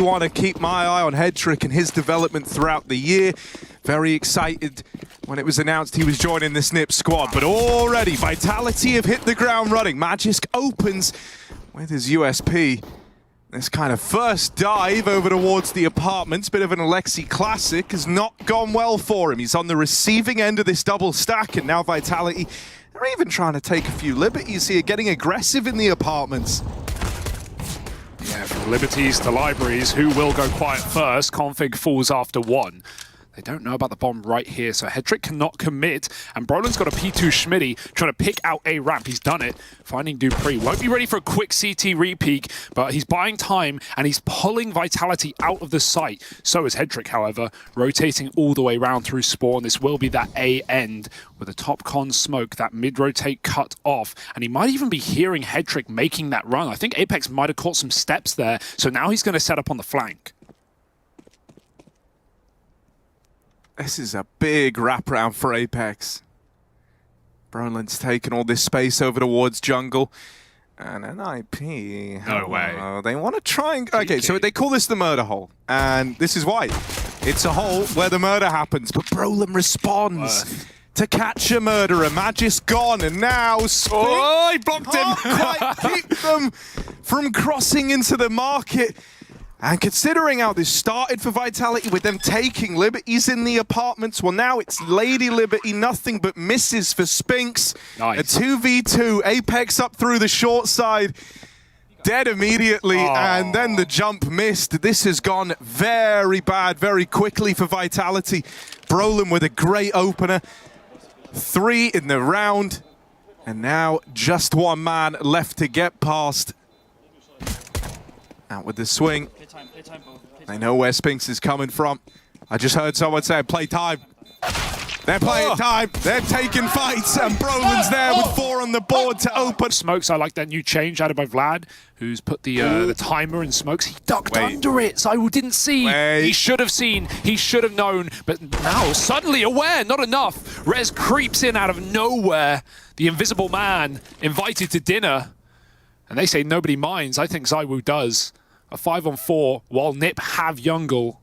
want to keep my eye on Hedrick and his development throughout the year. Very excited when it was announced he was joining the Snip squad. But already, Vitality have hit the ground running. Magisk opens with his USP. This kind of first dive over towards the apartments, bit of an Alexi classic, has not gone well for him. He's on the receiving end of this double stack, and now Vitality, they're even trying to take a few liberties here, getting aggressive in the apartments. Yeah, from liberties to libraries, who will go quiet first? Config falls after one. They don't know about the bomb right here, so Hedrick cannot commit. And Brolin's got a P2 Schmitty trying to pick out a ramp. He's done it. Finding Dupree. Won't be ready for a quick CT repeak, but he's buying time and he's pulling Vitality out of the site. So is Hedrick, however, rotating all the way around through Spawn. This will be that A end with a top con smoke, that mid-rotate cut off. And he might even be hearing Hedrick making that run. I think Apex might have caught some steps there. So now he's going to set up on the flank. This is a big wraparound for Apex. Brolin's taken all this space over towards jungle. And an IP. No way. They want to try and... Okay, so they call this the murder hole. And this is why. It's a hole where the murder happens. But Brolin responds to catch a murderer. Magisk gone. And now... Oh, he blocked him. Can't quite keep them from crossing into the market. And considering how this started for Vitality with them taking liberties in the apartments, well, now it's Lady Liberty, nothing but misses for Spinks. Nice. A 2v2, Apex up through the short side, dead immediately, and then the jump missed. This has gone very bad, very quickly for Vitality. Brolin with a great opener. 3 in the round, and now just one man left to get past. Out with the swing. They know where Spinks is coming from. I just heard someone say, play time. They're playing time. They're taking fights. And Brolin's there with 4 on the board to open. Smokes, I like that new change added by Vlad, who's put the timer in smokes. He ducked under it. ZywOo didn't see. He should have seen. He should have known. But now, suddenly aware, not enough. Rez creeps in out of nowhere. The invisible man invited to dinner. And they say nobody minds. I think ZywOo does. A 5-on-4 while Nip have Jungle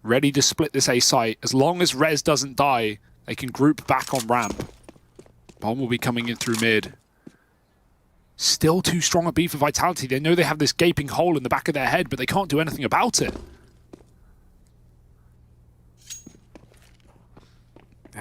ready to split this A site. As long as Rez doesn't die, they can group back on ramp. Bomb will be coming in through mid. Still too strong a B for Vitality. They know they have this gaping hole in the back of their head, but they can't do anything about it.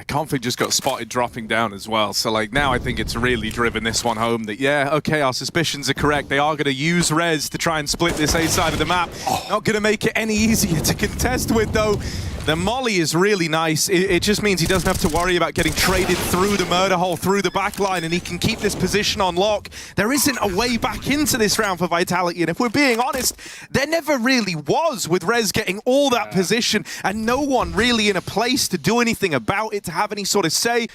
Config just got spotted dropping down as well. So, like, now I think it's really driven this one home that, yeah, okay, our suspicions are correct. They are going to use Rez to try and split this A side of the map. Not going to make it any easier to contest with, though. The molly is really nice. It just means he doesn't have to worry about getting traded through the murder hole, through the back line, and he can keep this position on lock. There isn't a way back into this round for Vitality, and if we're being honest, there never really was, with Rez getting all that position and no one really in a place to do anything about it, to have any sort of say.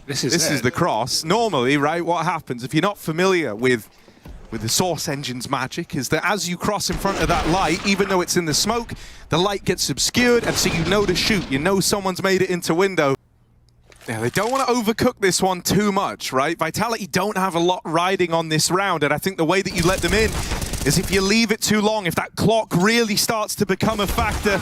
This is the cross. Normally, right, what happens if you're not familiar with the Source Engine's magic is that as you cross in front of that light, even though it's in the smoke, the light gets obscured, and so you know to shoot. You know someone's made it into window. Yeah, they don't want to overcook this one too much, right? Vitality don't have a lot riding on this round, and I think the way that you let them in is if you leave it too long, if that clock really starts to become a factor,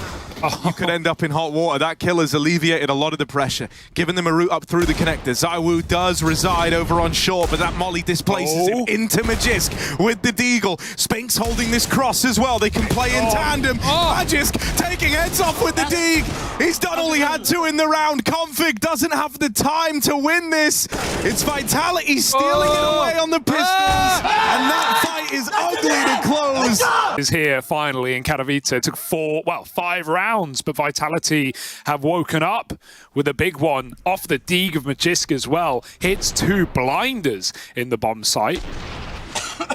you could end up in hot water. That kill has alleviated a lot of the pressure, giving them a route up through the connector. ZywOo does reside over on short, but that molly displaces him into Magisk with the deagle. Spinks holding this cross as well. They can play in tandem. Magisk taking heads off with the deag. He's done all he had to in the round. Config doesn't have the time to win this. It's Vitality stealing it away on the pistols, and that fight is ugly to close. Is here finally in Katowice. It took 5 rounds, but Vitality have woken up with a big one off the deag of Magisk as well. Hits 2 blinders in the bomb site.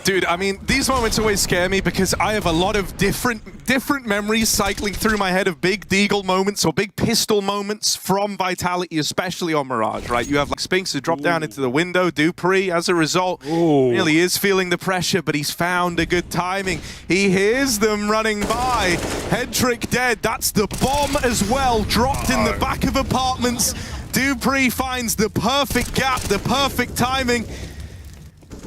Dude, I mean, these moments always scare me because I have a lot of different memories cycling through my head of big deagle moments or big pistol moments from Vitality, especially on Mirage, right? You have like Spinks has dropped down into the window, Dupree, as a result, really is feeling the pressure, but he's found a good timing. He hears them running by. Hedrick dead, that's the bomb as well, dropped in the back of apartments. Dupree finds the perfect gap, the perfect timing.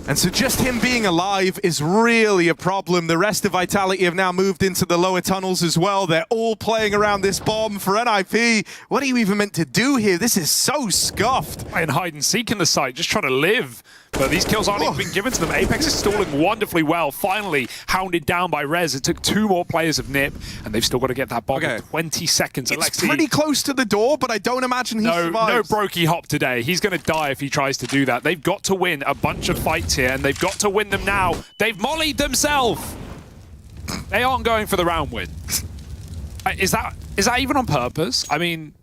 And so just him being alive is really a problem. The rest of Vitality have now moved into the lower tunnels as well. They're all playing around this bomb for NIP. What are you even meant to do here? This is so scuffed. And hide and seek in the site, just trying to live. But these kills aren't even being given to them. Apex is stalling wonderfully well. Finally, hounded down by Rez. It took 2 more players of NiP, and they've still got to get that bomb in 20 seconds. It's pretty close to the door, but I don't imagine he survives. No brokey hop today. He's going to die if he tries to do that. They've got to win a bunch of fights here, and they've got to win them now. They've mollied themselves. They aren't going for the round win. Is that even on purpose? I mean,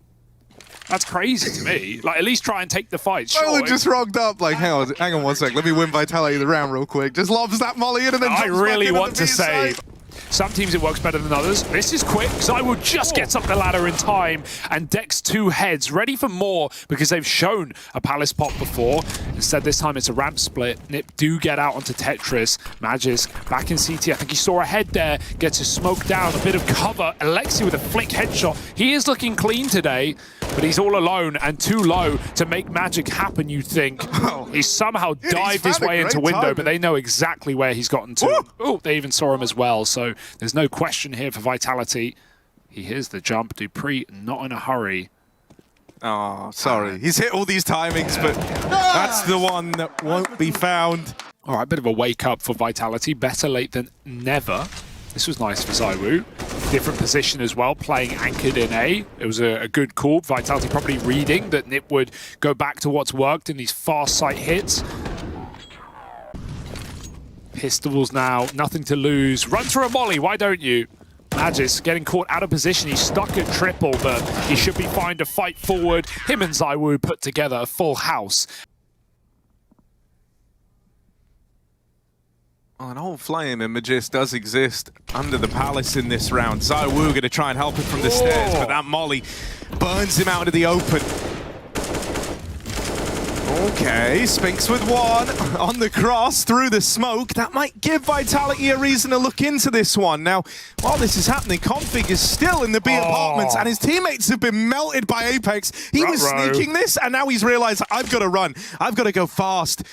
that's crazy to me. Like, at least try and take the fight. Sure, just rocked up. Like, hang on 1 sec. Let me win Vitality the round real quick. Just lobs that molly in and then I really want to say, side. some teams it works better than others. This is quick. ZywOo just gets up the ladder in time and decks 2 heads, ready for more because they've shown a Palace pop before. Instead, this time it's a ramp split. NiP do get out onto Tetris. Magisk back in CT. I think he saw a head there. Gets his smoke down. A bit of cover. Alexi with a flick headshot. He is looking clean today, but he's all alone and too low to make magic happen, you'd think. He somehow dived his way into window, but they know exactly where he's gotten to. Oh, they even saw him as well, so there's no question here for Vitality. He hears the jump. Dupree not in a hurry. Oh, sorry. He's hit all these timings, but that's the one that won't be found. All right, bit of a wake up for Vitality. Better late than never. This was nice for ZywOo. Different position as well, playing anchored in A. It was a good call. Vitality probably reading that NiP would go back to what's worked in these fast sight hits. Pistols now, nothing to lose. Run through a molly, why don't you? Magisk getting caught out of position. He's stuck at triple, but he should be fine to fight forward. Him and ZywOo put together a full house. Oh, an old flame in Magisk does exist under the Palace in this round. ZywOo going to try and help him from the stairs, but that molly burns him out into the open. Okay, Spinks with 1 on the cross through the smoke. That might give Vitality a reason to look into this one. Now, while this is happening, Config is still in the B apartments and his teammates have been melted by Apex. He was sneaking this and now he's realized, I've got to run. I've got to go fast.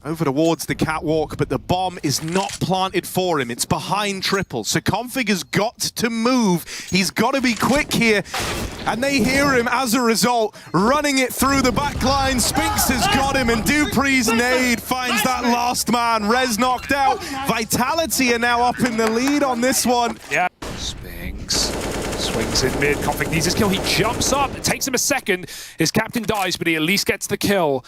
Over towards the catwalk, but the bomb is not planted for him. It's behind triple. So Config has got to move. He's got to be quick here. And they hear him as a result, running it through the back line. Spinks has got him, and Dupree's nade finds that last man. Rez knocked out. Vitality are now up in the lead on this one. Yeah. Spinks swings in mid. Config needs his kill. He jumps up. It takes him a second. His captain dies, but he at least gets the kill.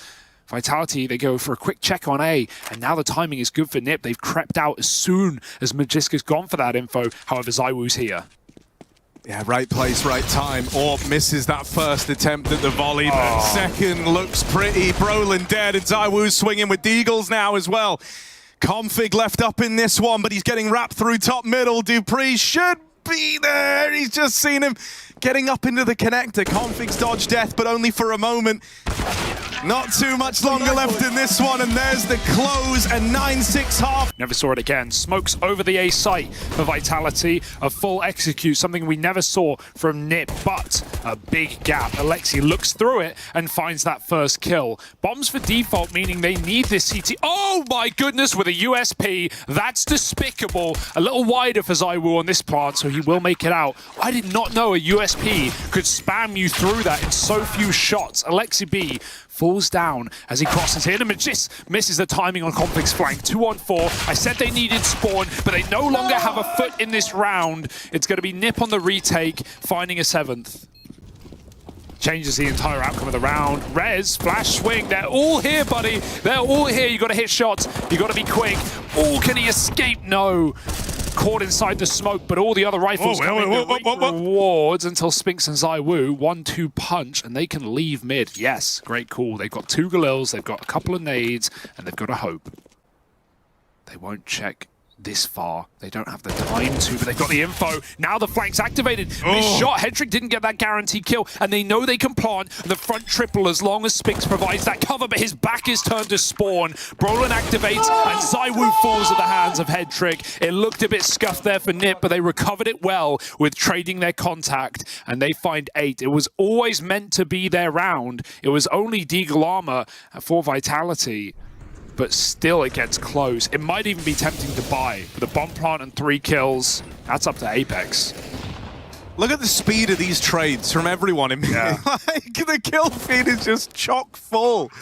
Vitality, they go for a quick check on A, and now the timing is good for NiP. They've crept out as soon as Magisk has gone for that info. However, ZywOo's here. Yeah, right place, right time. Orb misses that first attempt at the volley, but second looks pretty. Brolin dead, and ZywOo's swinging with Deagles now as well. Config left up in this one, but he's getting wrapped through top middle. Dupree should be there. He's just seen him getting up into the connector. Config's dodged death, but only for a moment. Not too much longer left in this one, and there's the close, a 9-6 half. Never saw it again. Smokes over the A site for Vitality. A full execute, something we never saw from NiP, but a big gap. Alexi looks through it and finds that first kill. Bombs for default, meaning they need this CT. Oh my goodness, with a USP. That's despicable. A little wider for ZywOo on this plant, so he will make it out. I did not know a USP could spam you through that in so few shots. Alexi B falls down as he crosses in, and Magisk misses the timing on Config's flank. 2 on 4. I said they needed spawn, but they no longer have a foot in this round. It's going to be NiP on the retake, finding a 7th. Changes the entire outcome of the round. Rez, flash swing. They're all here, buddy. They're all here. You got to hit shots. You got to be quick. Oh, can he escape? No. Caught inside the smoke, but all the other rifles rewards until Spinks and ZywOo 1-2 punch, and they can leave mid. Yes, great call. They've got 2 Galils, they've got a couple of nades, and they've got a hope. They won't check this far. They don't have the time to, but they've got the info. Now the flank's activated. This shot, Hedrick didn't get that guaranteed kill, and they know they can plant the front triple as long as Spix provides that cover, but his back is turned to spawn. Brolin activates, and ZywOo falls at the hands of Hedrick. It looked a bit scuffed there for Nip, but they recovered it well with trading their contact, and they find 8. It was always meant to be their round. It was only Deagle armor for Vitality. But still it gets close. It might even be tempting to buy. But the bomb plant and 3 kills, that's up to Apex. Look at the speed of these trades from everyone. Yeah. Like, the kill feed is just chock full.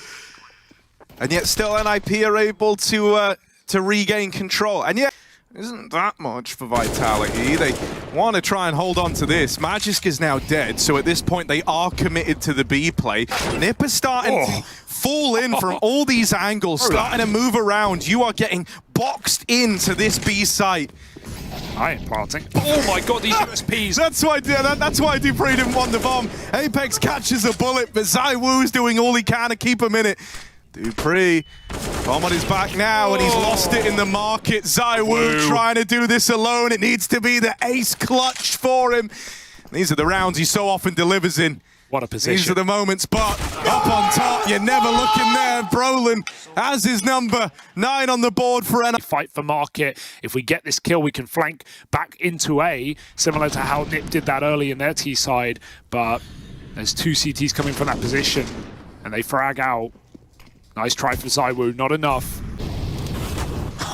And yet still NIP are able to regain control. And yet, isn't that much for Vitality. They want to try and hold on to this. Magisk is now dead, so at this point they are committed to the B play. Nip is starting to fall in from all these angles, starting to move around. You are getting boxed into this B site. I ain't planting. Oh my god, these USPs. That's why dupreeh didn't want the bomb. Apex catches a bullet, but ZywOo's doing all he can to keep him in it. dupreeh, bomb on his back now, and he's lost it in the market. ZywOo trying to do this alone. It needs to be the ace clutch for him. These are the rounds he so often delivers in. What a position. These are the moments, but up on top, you're never looking there. Brolin has his number 9 on the board for NIP. Fight for market. If we get this kill, we can flank back into A, similar to how Nip did that early in their T side, but there's 2 CTs coming from that position, and they frag out. Nice try for ZywOo, not enough.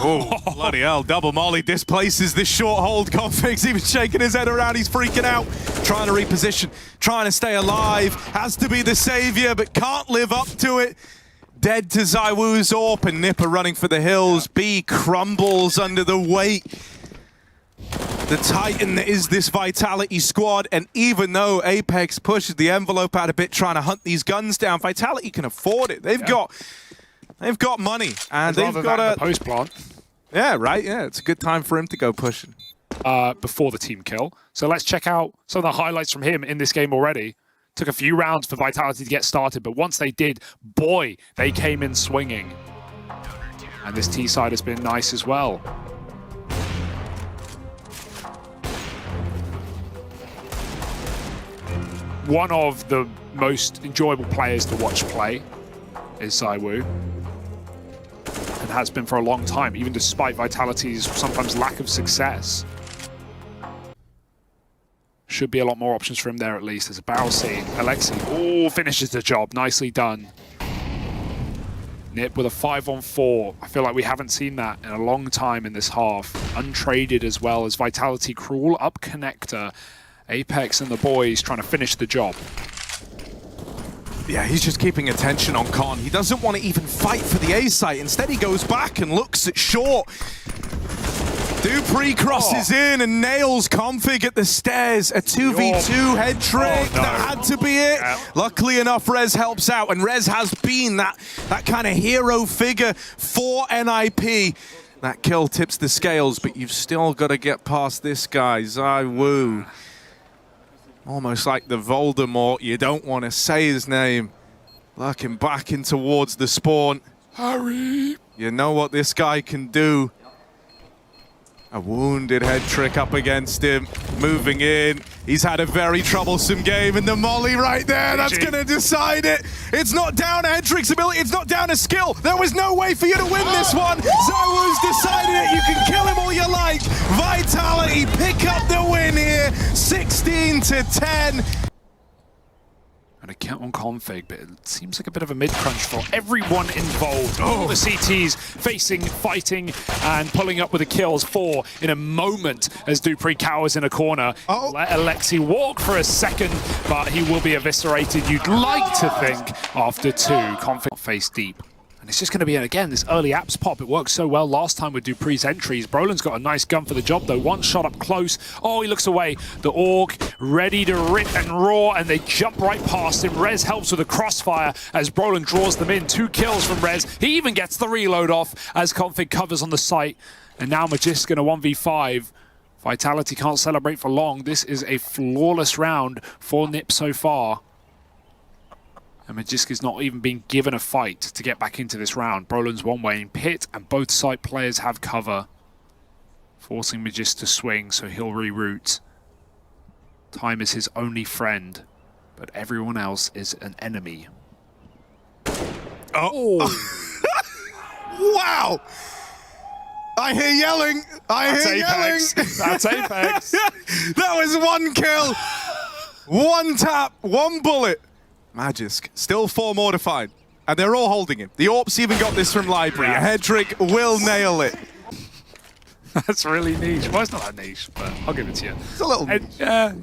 Oh, bloody hell. Double molly displaces this short hold. Config's even shaking his head around. He's freaking out. Trying to reposition, trying to stay alive. Has to be the savior, but can't live up to it. Dead to ZywOo's AWP, and Nip are running for the hills. B crumbles under the weight. The titan that is this Vitality squad, and even though Apex pushes the envelope out a bit trying to hunt these guns down, Vitality can afford it. They've got money, and they've got a post plant. Yeah, right. Yeah, it's a good time for him to go pushing. Before the team kill. So let's check out some of the highlights from him in this game already. Took a few rounds for Vitality to get started, but once they did, boy, they came in swinging. And this T side has been nice as well. One of the most enjoyable players to watch play is ZywOo, and has been for a long time, even despite Vitality's sometimes lack of success. Should be a lot more options for him there at least. There's a barrel scene. Alexi, finishes the job. Nicely done. Nip with a 5-on-4. I feel like we haven't seen that in a long time in this half. Untraded as well as Vitality crawl up connector. Apex and the boys trying to finish the job. Yeah, he's just keeping attention on Con. He doesn't want to even fight for the A site. Instead, he goes back and looks at short. dupreeh crosses in and nails Config at the stairs. A 2v2 head trick. That had to be it. Luckily enough, Rez helps out, and Rez has been that kind of hero figure for NIP. That kill tips the scales, but you've still got to get past this guy, ZywOo. Almost like the Voldemort, you don't want to say his name. Lurking back in towards the spawn. Hurry! You know what this guy can do. A wounded head trick up against him, moving in. He's had a very troublesome game, and the molly right there, that's going to decide it. It's not down to Hedrick's ability, it's not down to skill. There was no way for you to win this one. ZywOo's decided it, you can kill him all you like. Vitality pick up the win here, 16-10. And a count on Config, but it seems like a bit of a mid-crunch for everyone involved. All the CTs facing, fighting, and pulling up with the kills. 4 in a moment as dupreeh cowers in a corner. Let Alexi walk for a second, but he will be eviscerated, you'd like to think, after 2. Config face deep. And it's just going to be, again, this early apps pop. It worked so well last time with dupreeh's entries. Brolin's got a nice gun for the job, though. One shot up close. Oh, he looks away. The Orc ready to rip and roar, and they jump right past him. Rez helps with a crossfire as Brolin draws them in. 2 kills from Rez. He even gets the reload off as Config covers on the site. And now Magisk in a 1v5. Vitality can't celebrate for long. This is a flawless round for Nip so far. And Magisk is not even being given a fight to get back into this round. Brolin's one way in pit, and both site players have cover. Forcing Magis to swing, so he'll reroute. Time is his only friend, but everyone else is an enemy. Oh! Wow! I hear yelling! That's Apex. That's Apex! That was one kill! One tap, one bullet. Magisk, still 4 more to find. And they're all holding him. The Orps even got this from Library. Yeah. Hedrick will nail it. That's really niche. Well, it's not that niche, but I'll give it to you. It's a little niche.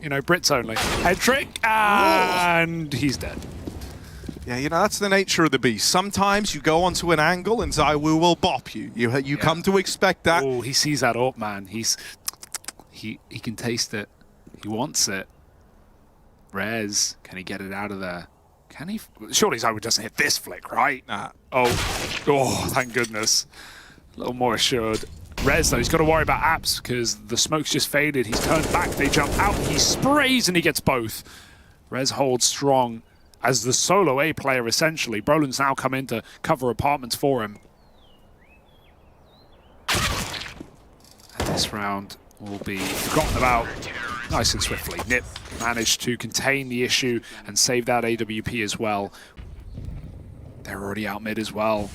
You know, Brits only. Hedrick, and he's dead. Yeah, you know, that's the nature of the beast. Sometimes you go onto an angle and ZywOo will bop you. You come to expect that. Oh, he sees that Orp, man. He can taste it. He wants it. Rez, can he get it out of there? Can he? Surely ZywOo doesn't hit this flick, right? Nah. Oh, thank goodness. A little more assured. Rez, though, he's got to worry about apps because the smoke's just faded. He's turned back, they jump out, he sprays and he gets both. Rez holds strong as the solo A player, essentially. Brolin's now come in to cover apartments for him. And this round will be forgotten about nice and swiftly. Nip managed to contain the issue and save that AWP as well. They're already out mid as well.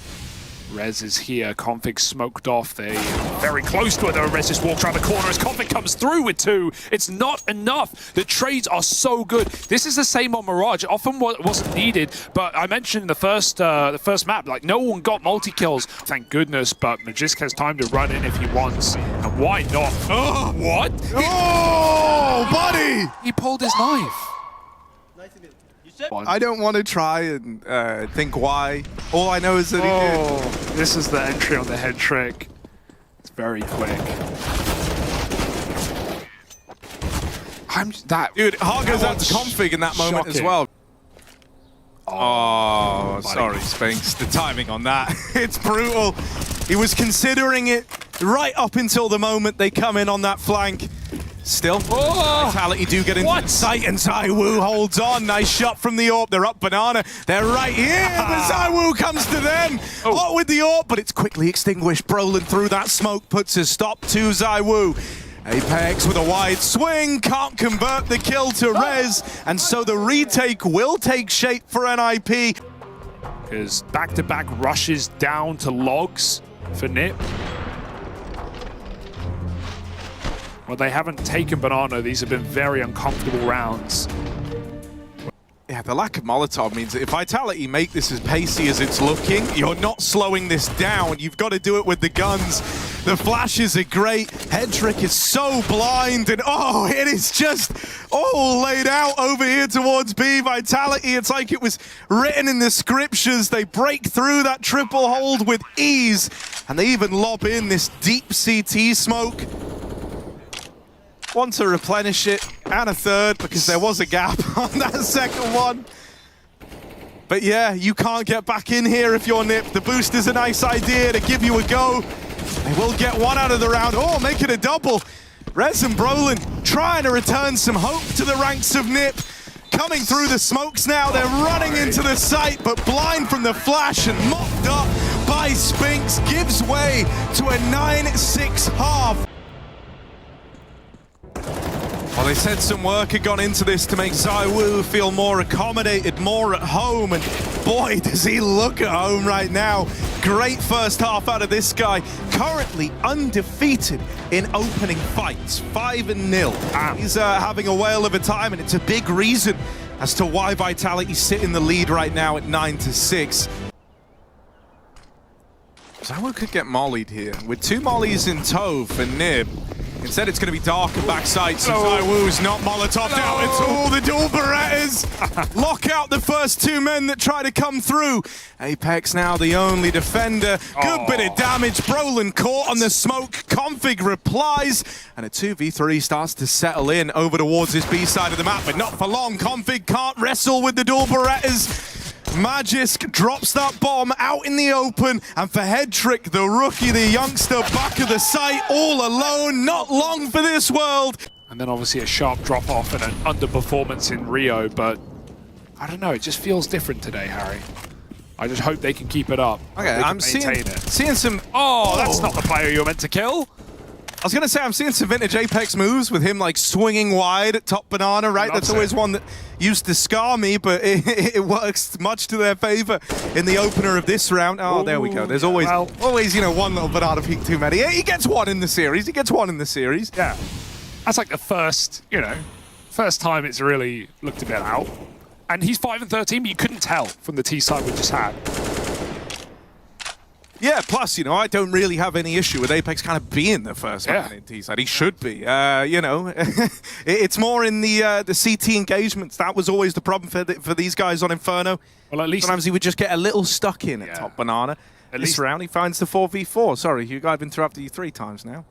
Rez is here, Config smoked off, they very close to it though. Rez just walks around the corner as Config comes through with 2. It's not enough. The trades are so good. This is the same on Mirage. Often wasn't needed, but I mentioned in the first map, like no one got multi-kills, thank goodness, but Magisk has time to run in if he wants. And why not? Oh, what? Oh, buddy! He pulled his knife. I don't want to try and think why. All I know is that he did. This is the entry on the head trick. It's very quick. Dude, heart goes out to Config in that moment as well. Oh, sorry, Sphinx. The timing on that. It's brutal. He was considering it right up until the moment they come in on that flank. Still, Vitality do get into sight, and ZywOo holds on. Nice shot from the AWP. They're up banana. They're right here, but ZywOo comes to them. What with the AWP, but it's quickly extinguished. Brolin through that smoke puts a stop to ZywOo. Apex with a wide swing, can't convert the kill to Rez, and so the retake will take shape for NIP. Because back-to-back rushes down to logs for Nip. Well, they haven't taken banana. These have been very uncomfortable rounds. Yeah, the lack of Molotov means that if Vitality make this as pacey as it's looking, you're not slowing this down. You've got to do it with the guns. The flashes are great. Hedrick is so blind, and it is just all laid out over here towards B. Vitality, it's like it was written in the scriptures. They break through that triple hold with ease, and they even lob in this deep CT smoke. Want to replenish it, and a third, because there was a gap on that second one. But yeah, you can't get back in here if you're Nip. The boost is a nice idea to give you a go. They will get 1 out of the round. Make it a double. Rez and Brolin trying to return some hope to the ranks of Nip. Coming through the smokes now, they're running into the site, but blind from the flash and mopped up by Sphinx gives way to a 9-6 half. Well, they said some work had gone into this to make ZywOo feel more accommodated, more at home, and boy, does he look at home right now. Great first half out of this guy, currently undefeated in opening fights, 5-0. He's having a whale of a time, and it's a big reason as to why Vitality sit in the lead right now at 9-6. ZywOo could get mollied here, with 2 mollies in tow for Nib. Instead, it's going to be dark and backside, so ZywOo's not Molotov out. It's all the dual Berettas. Lock out the first 2 men that try to come through. Apex now the only defender. Good bit of damage. Brolin caught on the smoke. Config replies, and a 2v3 starts to settle in over towards this B side of the map, but not for long. Config can't wrestle with the dual Berettas. Magisk drops that bomb out in the open, and for Hedrick, the rookie, the youngster, back of the site, all alone, not long for this world. And then obviously a sharp drop-off and an underperformance in Rio, but I don't know, it just feels different today, Harry. I just hope they can keep it up. Okay, I'm seeing some... Oh, that's not the player you're meant to kill. I was going to say, I'm seeing some vintage Apex moves with him like swinging wide at top banana, right? That's always one that used to scar me, but it works much to their favor in the opener of this round. Oh, there we go. There's always, you know, one little banana peek too many. He gets one in the series. He gets one in the series. Yeah. That's like the first, you know, first time it's really looked a bit out. And he's 5 and 13, but you couldn't tell from the T side we just had. Yeah, plus, you know, I don't really have any issue with Apex kind of being the first man in T-side. He should be. You know, it's more in the CT engagements. That was always the problem for these guys on Inferno. Well, at least sometimes he would just get a little stuck in at top banana. At least round, he finds the 4v4. Sorry, Hugo, I've interrupted you 3 times now.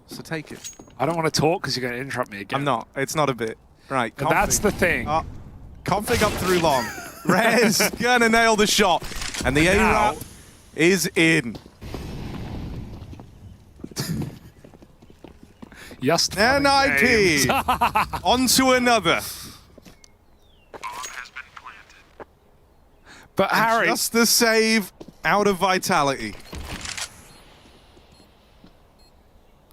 So take it. I don't want to talk because you're going to interrupt me again. I'm not. It's not a bit. Right, but that's the thing. Config up through long. Rez gonna nail the shot. And the A-Rap is in. Just NIP on to another. But Harry, just the save out of Vitality.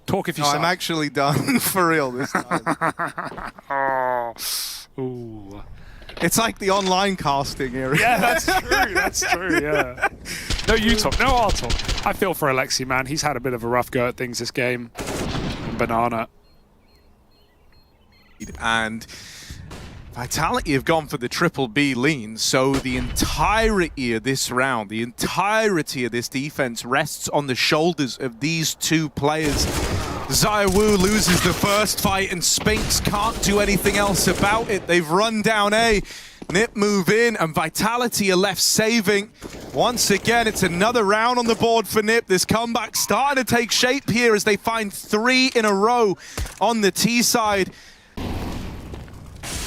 Talk if you I'm actually done for real this time. Ooh. It's like the online casting area. Yeah, that's true. That's true, yeah. No, you talk. No, I'll talk. I feel for Alexi, man. He's had a bit of a rough go at things this game. Banana. And Vitality have gone for the triple B lean, so the entirety of this round, the entirety of this defense rests on the shoulders of these 2 players. ZywOo loses the first fight and Spinks can't do anything else about it. They've run down A. Nip move in and Vitality are left saving. Once again, it's another round on the board for Nip. This comeback starting to take shape here as they find 3 in a row on the T side.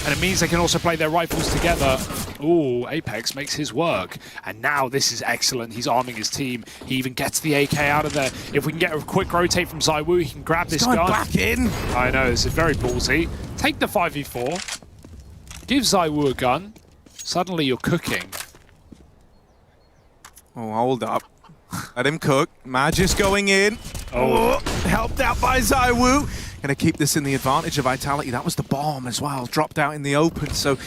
And it means they can also play their rifles together. Ooh, Apex makes his work. And now this is excellent. He's arming his team. He even gets the AK out of there. If we can get a quick rotate from ZywOo, he can grab this gun. Back in. I know, this is very ballsy. Take the 5v4. Give ZywOo a gun. Suddenly you're cooking. Oh, hold up. Let him cook. Magis going in. Oh, helped out by ZywOo. Gonna keep this in the advantage of Vitality. That was the bomb as well, dropped out in the open. So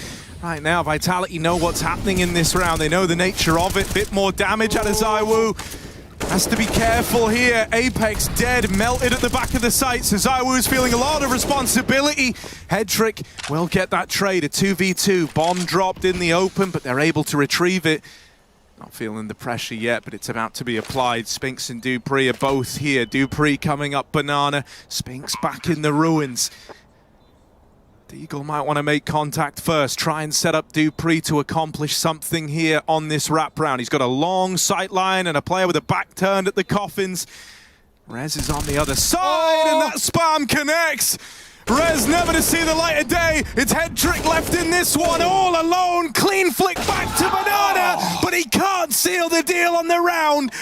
right now, Vitality know what's happening in this round. They know the nature of it. Bit more damage out of ZywOo. Has to be careful here. Apex dead, melted at the back of the site. So ZywOo's feeling a lot of responsibility. Headtrick will get that trade, a 2v2. Bomb dropped in the open, but they're able to retrieve it. Not feeling the pressure yet, but it's about to be applied. Spinks and Dupree are both here. Dupree coming up banana. Spinks back in the ruins. Deagle might want to make contact first. Try and set up Dupree to accomplish something here on this wrap round. He's got a long sight line and a player with a back turned at the coffins. Rez is on the other side, and that spam connects. Rez never to see the light of day. It's Headtrick left in this one all alone. Clean flick back to banana, but he can't seal the deal on the round.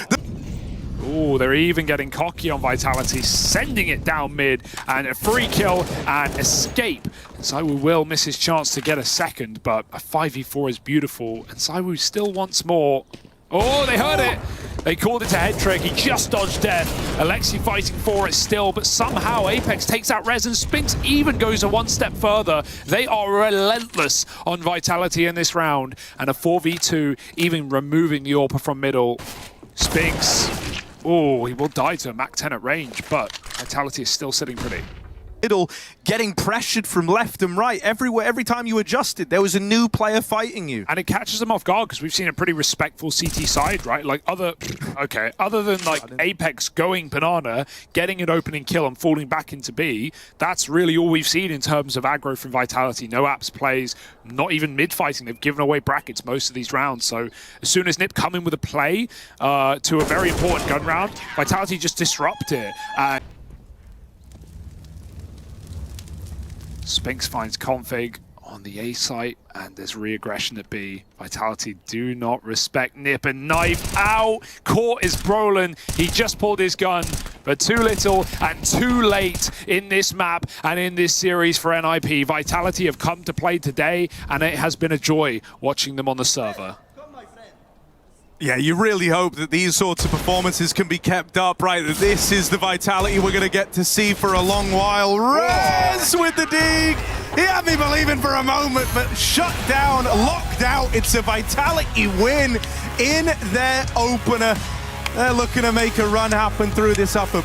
Ooh, they're even getting cocky on Vitality, sending it down mid, and a free kill and escape. ZywOo will miss his chance to get a second, but a 5v4 is beautiful, and ZywOo still wants more. Oh, they heard it! They called it to Headtrick. He just dodged death. Alexi fighting for it still, but somehow Apex takes out Rez, and Spinks even goes a 1 step further. They are relentless on Vitality in this round, and a 4v2, even removing the AWP from middle. Spinks, oh, he will die to a Mach 10 at range, but Vitality is still sitting pretty. Middle, getting pressured from left and right everywhere. Every time you adjusted, there was a new player fighting you. And it catches them off guard because we've seen a pretty respectful CT side, right? Like other than like Apex going banana, getting an opening kill and falling back into B, that's really all we've seen in terms of aggro from Vitality. No apps plays, not even mid-fighting. They've given away brackets most of these rounds. So as soon as Nip come in with a play to a very important gun round, Vitality just disrupt it. Spinks finds config on the A site, and there's re-aggression at B. Vitality do not respect Nip, and knife out. Caught is Brolin. He just pulled his gun, but too little and too late in this map and in this series for NIP. Vitality have come to play today, and it has been a joy watching them on the server. Yeah, you really hope that these sorts of performances can be kept up, right? That this is the vitality we're going to get to see for a long while. Rez with the dig! He had me believing for a moment, but shut down, locked out. It's a vitality win in their opener. They're looking to make a run happen through this upper